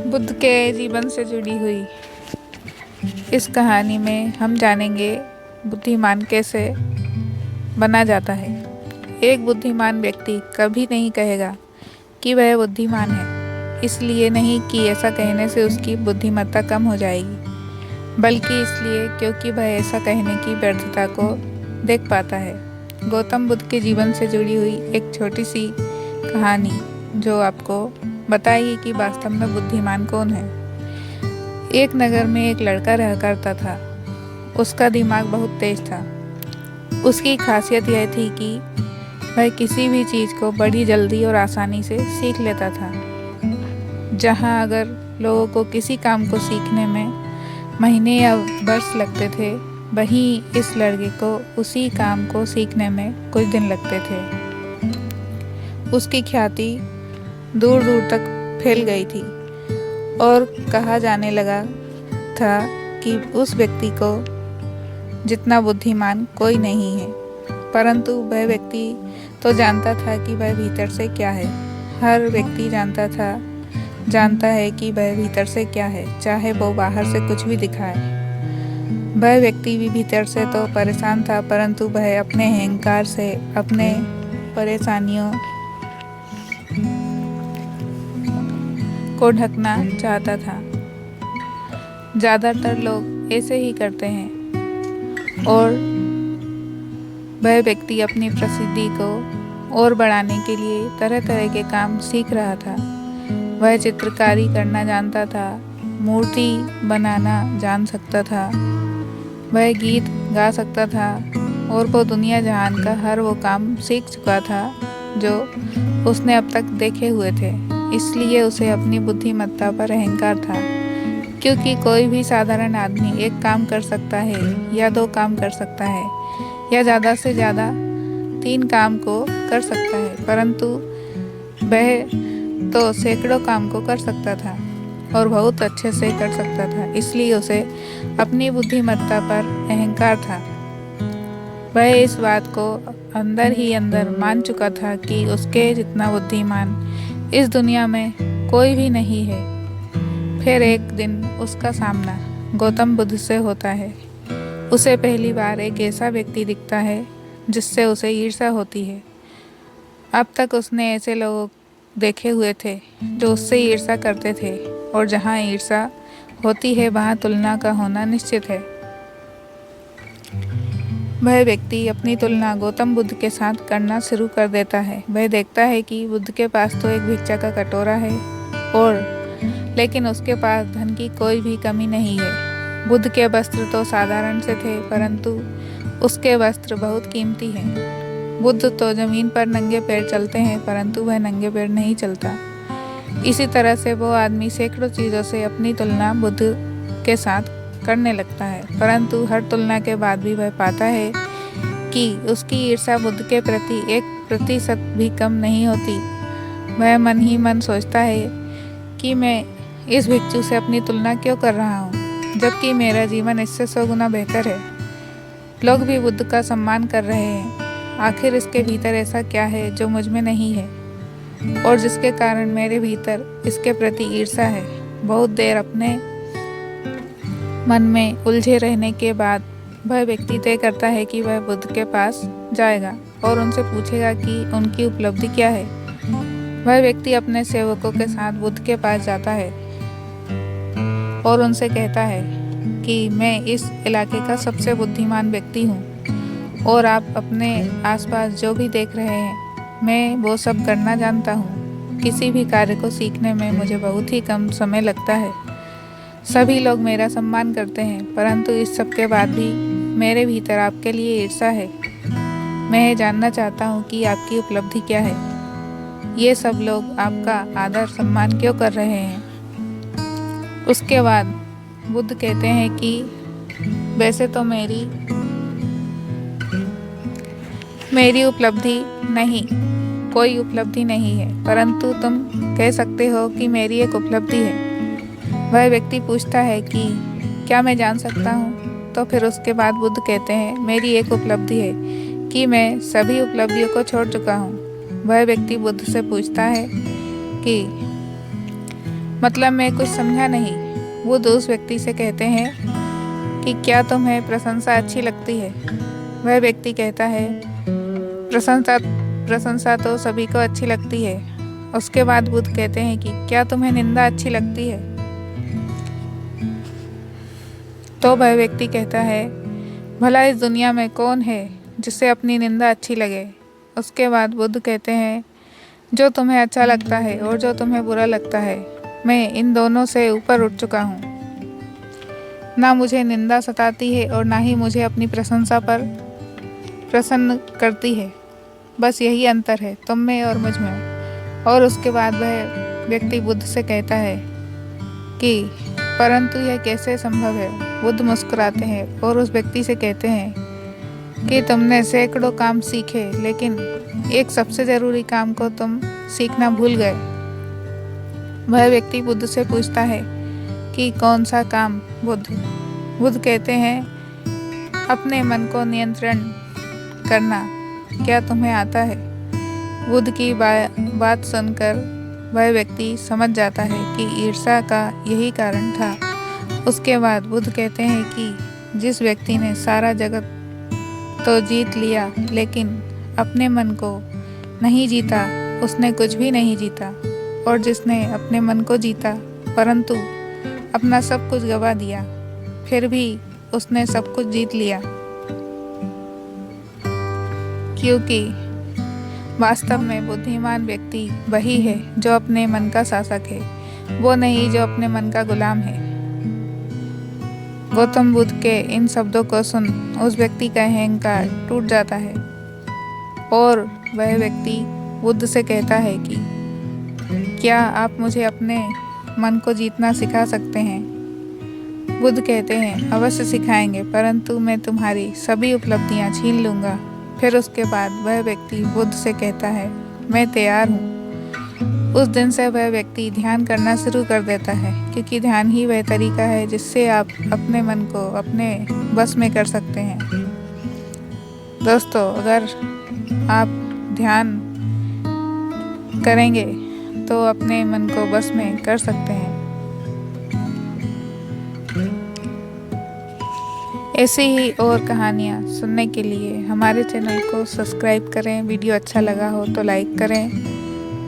बुद्ध के जीवन से जुड़ी हुई इस कहानी में हम जानेंगे बुद्धिमान कैसे बना जाता है। एक बुद्धिमान व्यक्ति कभी नहीं कहेगा कि वह बुद्धिमान है, इसलिए नहीं कि ऐसा कहने से उसकी बुद्धिमत्ता कम हो जाएगी, बल्कि इसलिए क्योंकि वह ऐसा कहने की व्यर्थता को देख पाता है। गौतम बुद्ध के जीवन से जुड़ी हुई एक छोटी सी कहानी जो आपको बताइए कि वास्तव में बुद्धिमान कौन है। एक नगर में एक लड़का रहा करता था। उसका दिमाग बहुत तेज था। उसकी खासियत यह थी कि वह किसी भी चीज़ को बड़ी जल्दी और आसानी से सीख लेता था। जहाँ अगर लोगों को किसी काम को सीखने में महीने या वर्ष लगते थे, वहीं इस लड़के को उसी काम को सीखने में कुछ दिन लगते थे। उसकी ख्याति दूर दूर तक फैल गई थी और कहा जाने लगा था कि उस व्यक्ति को जितना बुद्धिमान कोई नहीं है। परंतु वह व्यक्ति तो जानता था कि वह भीतर से क्या है। हर व्यक्ति जानता है कि वह भीतर से क्या है, चाहे वो बाहर से कुछ भी दिखाए। वह व्यक्ति भी भीतर से तो परेशान था, परंतु वह अपने अहंकार से अपने परेशानियों को ढकना चाहता था। ज़्यादातर लोग ऐसे ही करते हैं और वह व्यक्ति अपनी प्रसिद्धि को और बढ़ाने के लिए तरह तरह के काम सीख रहा था। वह चित्रकारी करना जानता था, मूर्ति बनाना जान सकता था, वह गीत गा सकता था और वो दुनिया जहान का हर वो काम सीख चुका था जो उसने अब तक देखे हुए थे। इसलिए उसे अपनी बुद्धिमत्ता पर अहंकार था, क्योंकि कोई भी साधारण आदमी एक काम कर सकता है या 2 काम कर सकता है या ज़्यादा से ज़्यादा 3 काम को कर सकता है, परंतु वह तो सैकड़ों काम को कर सकता था और बहुत अच्छे से कर सकता था। इसलिए उसे अपनी बुद्धिमत्ता पर अहंकार था। वह इस बात को अंदर ही अंदर मान चुका था कि उसके जितना बुद्धिमान इस दुनिया में कोई भी नहीं है। फिर एक दिन उसका सामना गौतम बुद्ध से होता है। उसे पहली बार एक ऐसा व्यक्ति दिखता है जिससे उसे ईर्ष्या होती है। अब तक उसने ऐसे लोग देखे हुए थे जो उससे ईर्ष्या करते थे, और जहाँ ईर्ष्या होती है वहाँ तुलना का होना निश्चित है। वह व्यक्ति अपनी तुलना गौतम बुद्ध के साथ करना शुरू कर देता है। वह देखता है कि बुद्ध के पास तो एक भिक्षा का कटोरा है लेकिन उसके पास धन की कोई भी कमी नहीं है। बुद्ध के वस्त्र तो साधारण से थे, परंतु उसके वस्त्र बहुत कीमती हैं। बुद्ध तो जमीन पर नंगे पैर चलते हैं, परंतु वह नंगे पैर नहीं चलता। इसी तरह से वो आदमी सैकड़ों चीज़ों से अपनी तुलना बुद्ध के साथ करने लगता है, परंतु हर तुलना के बाद भी वह पाता है कि उसकी ईर्ष्या बुद्ध के प्रति 1% भी कम नहीं होती। वह मन ही मन सोचता है कि मैं इस भिक्षु से अपनी तुलना क्यों कर रहा हूँ, जबकि मेरा जीवन इससे 100 गुना बेहतर है। लोग भी बुद्ध का सम्मान कर रहे हैं। आखिर इसके भीतर ऐसा क्या है जो मुझ में नहीं है और जिसके कारण मेरे भीतर इसके प्रति ईर्ष्या है। बहुत देर अपने मन में उलझे रहने के बाद वह व्यक्ति तय करता है कि वह बुद्ध के पास जाएगा और उनसे पूछेगा कि उनकी उपलब्धि क्या है। वह व्यक्ति अपने सेवकों के साथ बुद्ध के पास जाता है और उनसे कहता है कि मैं इस इलाके का सबसे बुद्धिमान व्यक्ति हूँ और आप अपने आसपास जो भी देख रहे हैं मैं वो सब करना जानता हूँ। किसी भी कार्य को सीखने में मुझे बहुत ही कम समय लगता है। सभी लोग मेरा सम्मान करते हैं, परंतु इस सब के बाद भी मेरे भीतर आपके लिए ईर्ष्या है। मैं जानना चाहता हूँ कि आपकी उपलब्धि क्या है। ये सब लोग आपका आदर सम्मान क्यों कर रहे हैं। उसके बाद बुद्ध कहते हैं कि वैसे तो मेरी उपलब्धि नहीं, कोई उपलब्धि नहीं है, परंतु तुम कह सकते हो कि मेरी एक उपलब्धि है। वह व्यक्ति पूछता है कि क्या मैं जान सकता हूँ। तो फिर उसके बाद बुद्ध कहते हैं मेरी एक उपलब्धि है कि मैं सभी उपलब्धियों को छोड़ चुका हूँ। वह व्यक्ति बुद्ध से पूछता है कि मतलब मैं कुछ समझा नहीं। बुद्ध उस व्यक्ति से कहते हैं कि क्या तुम्हें प्रशंसा अच्छी लगती है? वह व्यक्ति कहता है, प्रशंसा प्रशंसा तो सभी को अच्छी लगती है। उसके बाद बुद्ध कहते हैं कि क्या तुम्हें निंदा अच्छी लगती है? तो वह व्यक्ति कहता है, भला इस दुनिया में कौन है जिसे अपनी निंदा अच्छी लगे? उसके बाद बुद्ध कहते हैं, जो तुम्हें अच्छा लगता है और जो तुम्हें बुरा लगता है, मैं इन दोनों से ऊपर उठ चुका हूँ। ना मुझे निंदा सताती है और ना ही मुझे अपनी प्रशंसा पर प्रसन्न करती है। बस यही अंतर है तुम में और मुझ में। और उसके बाद वह व्यक्ति बुद्ध से कहता है कि परंतु यह कैसे संभव है? बुद्ध मुस्कुराते हैं और उस व्यक्ति से कहते हैं कि तुमने सैकड़ों काम सीखे, लेकिन एक सबसे ज़रूरी काम को तुम सीखना भूल गए। वह व्यक्ति बुद्ध से पूछता है कि कौन सा काम? बुद्ध कहते हैं, अपने मन को नियंत्रण करना। क्या तुम्हें आता है? बुद्ध की बात सुनकर वह व्यक्ति समझ जाता है कि ईर्ष्या का यही कारण था। उसके बाद बुद्ध कहते हैं कि जिस व्यक्ति ने सारा जगत तो जीत लिया, लेकिन अपने मन को नहीं जीता, उसने कुछ भी नहीं जीता। और जिसने अपने मन को जीता परंतु अपना सब कुछ गवा दिया, फिर भी उसने सब कुछ जीत लिया। क्योंकि वास्तव में बुद्धिमान व्यक्ति वही है जो अपने मन का शासक है, वो नहीं जो अपने मन का गुलाम है। गौतम बुद्ध के इन शब्दों को सुन उस व्यक्ति का अहंकार टूट जाता है और वह व्यक्ति बुद्ध से कहता है कि क्या आप मुझे अपने मन को जीतना सिखा सकते हैं? बुद्ध कहते हैं, अवश्य सिखाएंगे, परंतु मैं तुम्हारी सभी उपलब्धियां छीन लूँगा। फिर उसके बाद वह व्यक्ति बुद्ध से कहता है, मैं तैयार हूँ। उस दिन से वह व्यक्ति ध्यान करना शुरू कर देता है, क्योंकि ध्यान ही वह तरीका है जिससे आप अपने मन को अपने बस में कर सकते हैं। दोस्तों, अगर आप ध्यान करेंगे तो अपने मन को बस में कर सकते हैं। ऐसी ही और कहानियाँ सुनने के लिए हमारे चैनल को सब्सक्राइब करें। वीडियो अच्छा लगा हो तो लाइक करें।